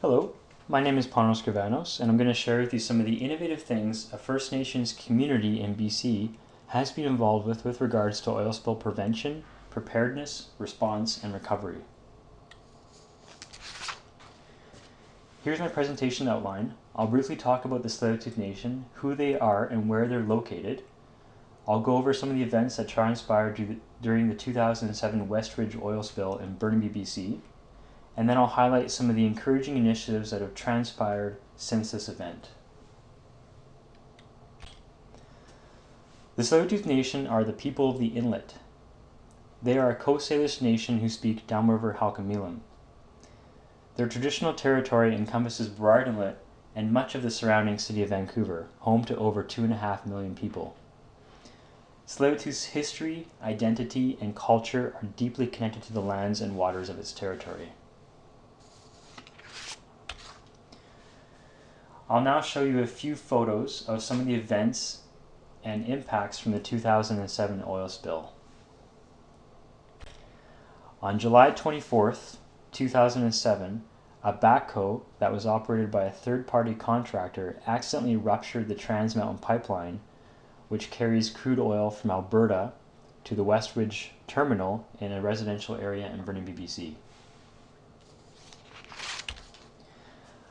Hello, my name is Panos Gravanos, and I'm going to share with you some of the innovative things a First Nations community in BC has been involved with regards to oil spill prevention, preparedness, response, and recovery. Here's my presentation outline. I'll briefly talk about the Tsleil-Waututh Nation, who they are and where they're located. I'll go over some of the events that transpired during the 2007 West Ridge oil spill in Burnaby, BC. And then I'll highlight some of the encouraging initiatives that have transpired since this event. The Tsleil-Waututh Nation are the people of the inlet. They are a Coast Salish nation who speak downriver Halkamilam. Their traditional territory encompasses Burrard Inlet and much of the surrounding city of Vancouver, home to over 2.5 million people. Tsleil-Waututh's history, identity, and culture are deeply connected to the lands and waters of its territory. I'll now show you a few photos of some of the events and impacts from the 2007 oil spill. On July 24th, 2007, a backhoe that was operated by a third-party contractor accidentally ruptured the Trans Mountain pipeline, which carries crude oil from Alberta to the West Ridge terminal in a residential area in Burnaby, BC.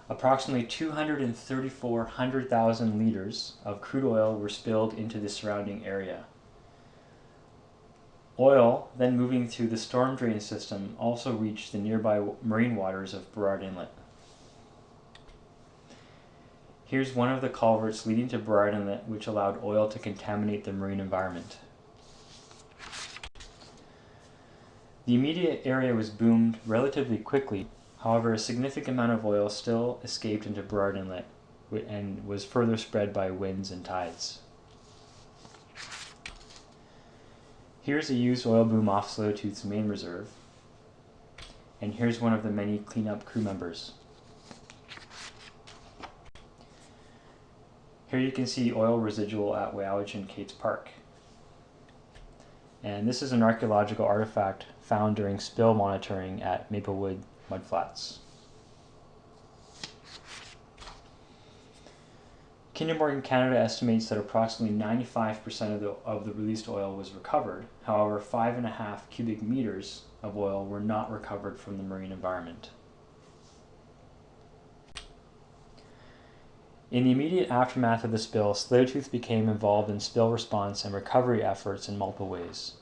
Approximately 234,000 liters of crude oil were spilled into the surrounding area. Oil, then moving through the storm drain system, also reached the nearby marine waters of Burrard Inlet. Here's one of the culverts leading to Burrard Inlet, which allowed oil to contaminate the marine environment. The immediate area was boomed relatively quickly. However, a significant amount of oil still escaped into Burrard Inlet and was further spread by winds and tides. Here's a used oil boom off Tsleil-Waututh's main reserve, and here's one of the many cleanup crew members. Here you can see oil residual at Waututh Kate's Park. And this is an archaeological artifact found during spill monitoring at Maplewood Mudflats. Kinder Morgan Canada estimates that approximately 95% of the released oil was recovered. However, 5.5 cubic meters of oil were not recovered from the marine environment. In the immediate aftermath of the spill, Tsleil-Waututh became involved in spill response and recovery efforts in multiple ways.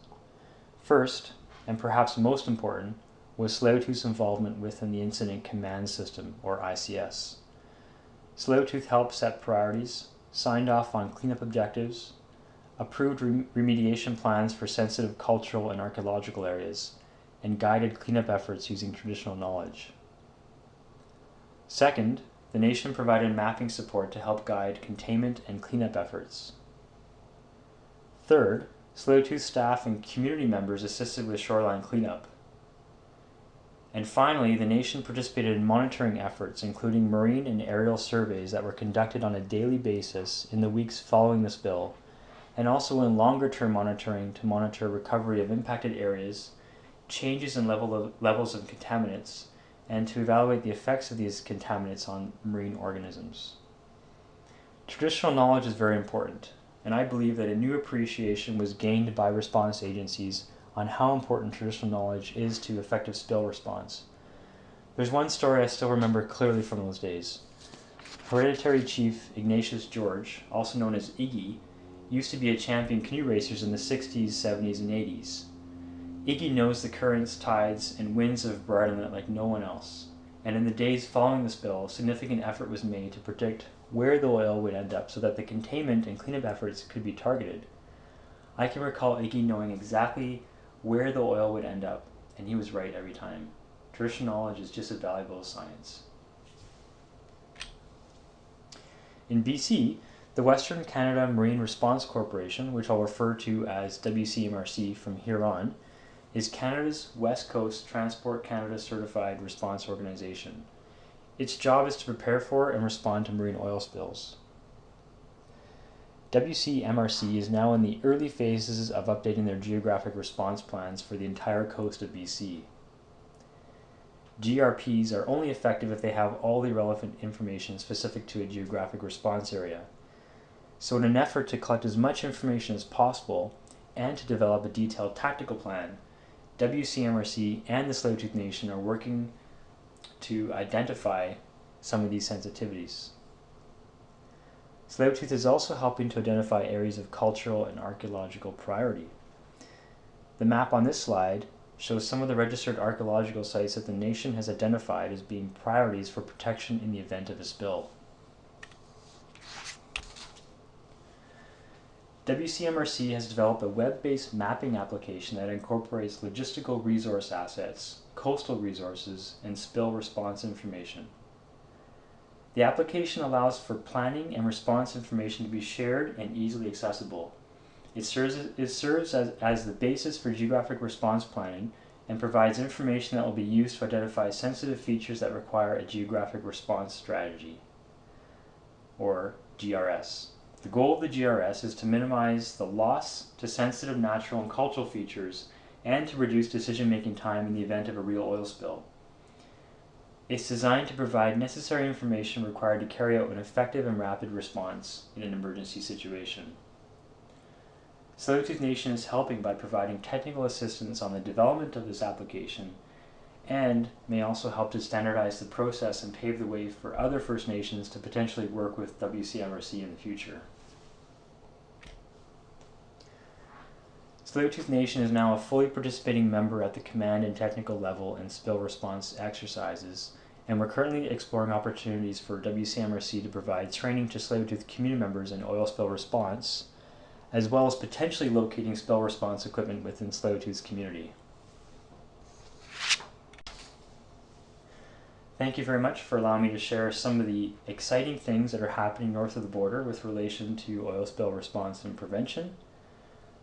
First, and perhaps most important, was Tsleil-Waututh's involvement within the Incident Command System, or ICS. Tsleil-Waututh helped set priorities, signed off on cleanup objectives, approved remediation plans for sensitive cultural and archaeological areas, and guided cleanup efforts using traditional knowledge. Second, the nation provided mapping support to help guide containment and cleanup efforts. Third, Tsleil-Waututh staff and community members assisted with shoreline cleanup. And finally, the nation participated in monitoring efforts, including marine and aerial surveys that were conducted on a daily basis in the weeks following the spill, and also in longer-term monitoring to monitor recovery of impacted areas, changes in levels of contaminants, and to evaluate the effects of these contaminants on marine organisms. Traditional knowledge is very important, and I believe that a new appreciation was gained by response agencies on how important traditional knowledge is to effective spill response. There's one story I still remember clearly from those days. Hereditary Chief Ignatius George, also known as Iggy, used to be a champion canoe racer in the 60s, 70s, and 80s. Iggy knows the currents, tides, and winds of Burrard Inlet like no one else, and in the days following the spill, significant effort was made to predict where the oil would end up so that the containment and cleanup efforts could be targeted. I can recall Iggy knowing exactly where the oil would end up, and he was right every time. Traditional knowledge is just as valuable as science. In BC, the Western Canada Marine Response Corporation, which I'll refer to as WCMRC from here on, is Canada's West Coast Transport Canada Certified Response Organization. Its job is to prepare for and respond to marine oil spills. WCMRC is now in the early phases of updating their geographic response plans for the entire coast of BC. GRPs are only effective if they have all the relevant information specific to a geographic response area. So in an effort to collect as much information as possible and to develop a detailed tactical plan, WCMRC and the Tsleil-Waututh Nation are working to identify some of these sensitivities. Tsleil-Waututh is also helping to identify areas of cultural and archaeological priority. The map on this slide shows some of the registered archaeological sites that the nation has identified as being priorities for protection in the event of a spill. WCMRC has developed a web-based mapping application that incorporates logistical resource assets, coastal resources, and spill response information. The application allows for planning and response information to be shared and easily accessible. It serves as the basis for geographic response planning and provides information that will be used to identify sensitive features that require a geographic response strategy, or GRS. The goal of the GRS is to minimize the loss to sensitive natural and cultural features and to reduce decision-making time in the event of a real oil spill. It's designed to provide necessary information required to carry out an effective and rapid response in an emergency situation. Tsleil-Waututh Nation is helping by providing technical assistance on the development of this application and may also help to standardize the process and pave the way for other First Nations to potentially work with WCMRC in the future. Tsleil-Waututh Nation is now a fully participating member at the command and technical level in spill response exercises, and we're currently exploring opportunities for WCMRC to provide training to Tsleil-Waututh community members in oil spill response, as well as potentially locating spill response equipment within Tsleil-Waututh's community. Thank you very much for allowing me to share some of the exciting things that are happening north of the border with relation to oil spill response and prevention.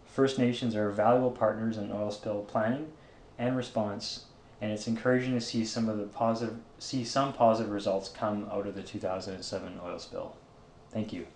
First Nations are valuable partners in oil spill planning and response, and it's encouraging to see some positive results come out of the 2007 oil spill. Thank you.